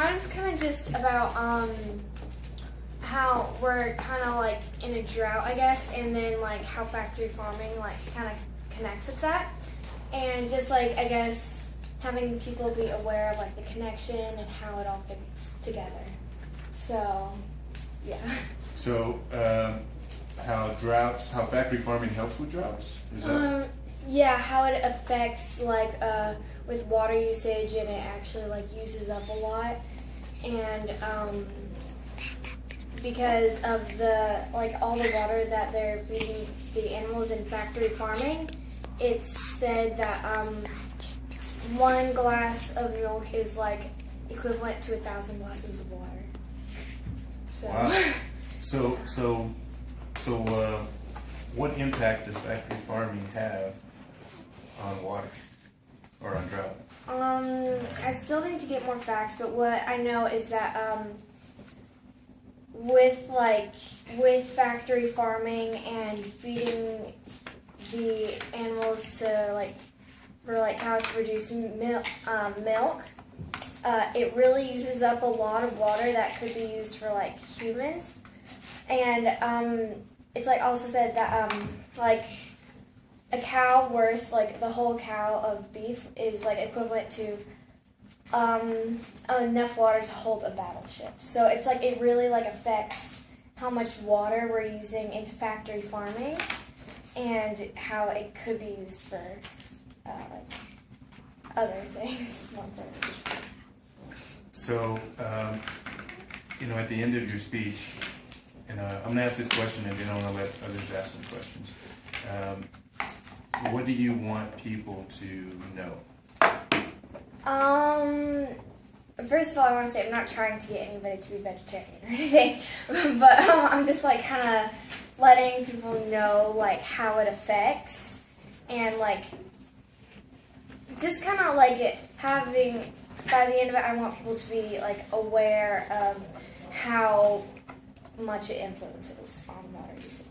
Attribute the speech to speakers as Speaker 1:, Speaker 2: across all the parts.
Speaker 1: mine's kind of just about how we're kind of like in a drought, I guess, and then like how factory farming like kind of connects with that, and just like I guess having people be aware of like the connection and how it all fits together. So, yeah.
Speaker 2: So, how factory farming helps with droughts? Is that?
Speaker 1: Yeah, how it affects like with water usage, and it actually like uses up a lot, and because of the like all the water that they're feeding the animals in factory farming, it's said that 1 glass of milk is like equivalent to 1,000 glasses of water. So.
Speaker 2: Wow. So, what impact does factory farming have on water or on drought?
Speaker 1: I still need to get more facts, but what I know is that with factory farming and feeding the animals to like for like cows to produce milk, it really uses up a lot of water that could be used for like humans, and it's like also said that like a cow worth like the whole cow of beef is like equivalent to enough water to hold a battleship. So it's like it really like affects how much water we're using into factory farming and how it could be used for like other things.
Speaker 2: So, at the end of your speech, and I'm going to ask this question and then I'm going to let others ask some questions. What do you want people to know?
Speaker 1: First of all, I want to say I'm not trying to get anybody to be vegetarian or anything, but I'm just like kind of letting people know like how it affects, and like just kind of like it having, by the end of it, I want people to be like aware of how much it influences on water usage.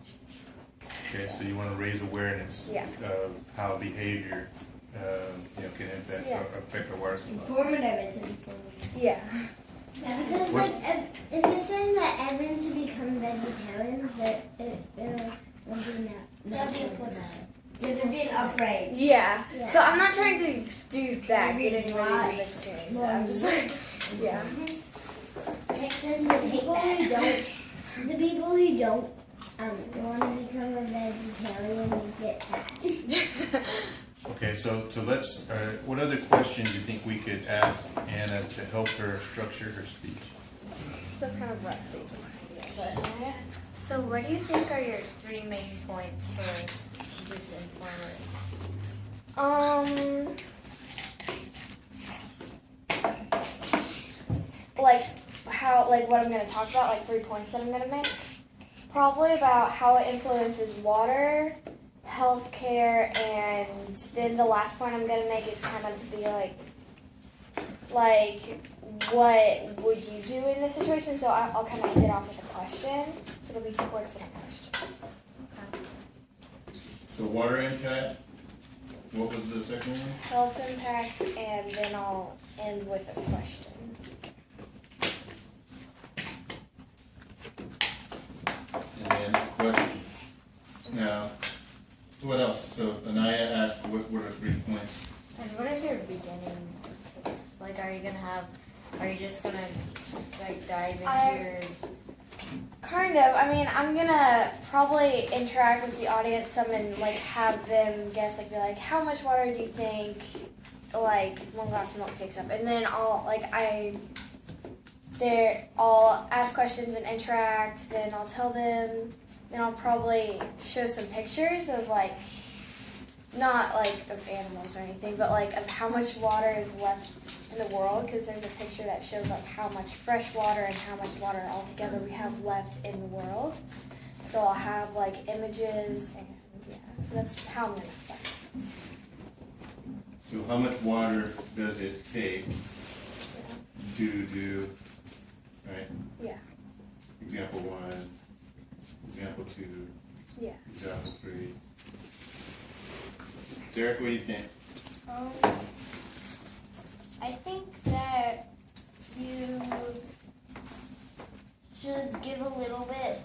Speaker 2: Okay, so you want to raise awareness of how behavior can affect our water supply.
Speaker 3: Informative, it's informative.
Speaker 1: Yeah.
Speaker 3: Because like if it's saying that everyone should become vegetarians, that it'll be an outrage.
Speaker 1: Yeah. So I'm not trying to do that, get anybody to be vegetarian. I'm just like, yeah.
Speaker 3: The people who don't want to become a vegetarian get that.
Speaker 2: Okay, so let's. What other questions do you think we could ask Anna to help her structure her speech?
Speaker 1: Still kind of rusty. But
Speaker 4: so, what do you think are your 3 main points for this informative?
Speaker 1: Like how, like what I'm going to talk about, like 3 points that I'm going to make. Probably about how it influences water, healthcare, and then the last point I'm going to make is kind of be like what would you do in this situation? So I'll kind of end it off with a question. So it'll be 2 points and a question.
Speaker 2: Okay. So water impact. What was the second one?
Speaker 1: Health impact, and then I'll end with a question.
Speaker 2: And then question. Now, what else? So Anaya asked, what were the 3 points?
Speaker 4: And what is your beginning case? Like, are you just gonna like dive into your?
Speaker 1: Kind of. I mean, I'm gonna probably interact with the audience some and like have them guess, like be like, how much water do you think like 1 glass of milk takes up? And then I'll ask questions and interact. Then I'll tell them. Then I'll probably show some pictures of like, not like of animals or anything, but like of how much water is left in the world, because there's a picture that shows like how much fresh water and how much water altogether we have left in the world. So I'll have like images, and yeah, so that's how I'm going to start.
Speaker 2: So how much water does it take to do, right?
Speaker 1: Yeah.
Speaker 2: Example 1, example 2,
Speaker 1: Yeah.
Speaker 2: example 3. Derek, what do you think?
Speaker 5: I think that you give a little bit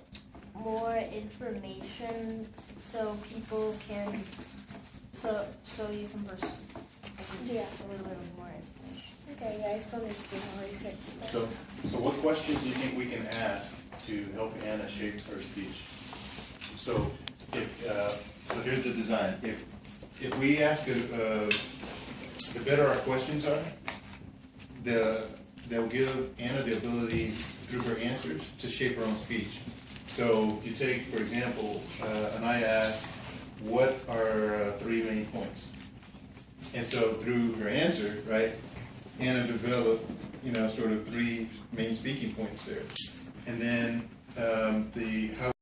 Speaker 5: more information so people can, so you can
Speaker 1: Yeah.
Speaker 5: a little bit more information.
Speaker 1: Okay, yeah, I still need to do more research. but-
Speaker 2: So what questions do you think we can ask to help Anna shape her speech? So so here's the design. If we ask, the better our questions are, they'll give Anna the ability through her answers to shape her own speech. So you take, for example, Anaya asked, what are 3 main points? And so through her answer, right, Anna developed, sort of 3 main speaking points there. And then how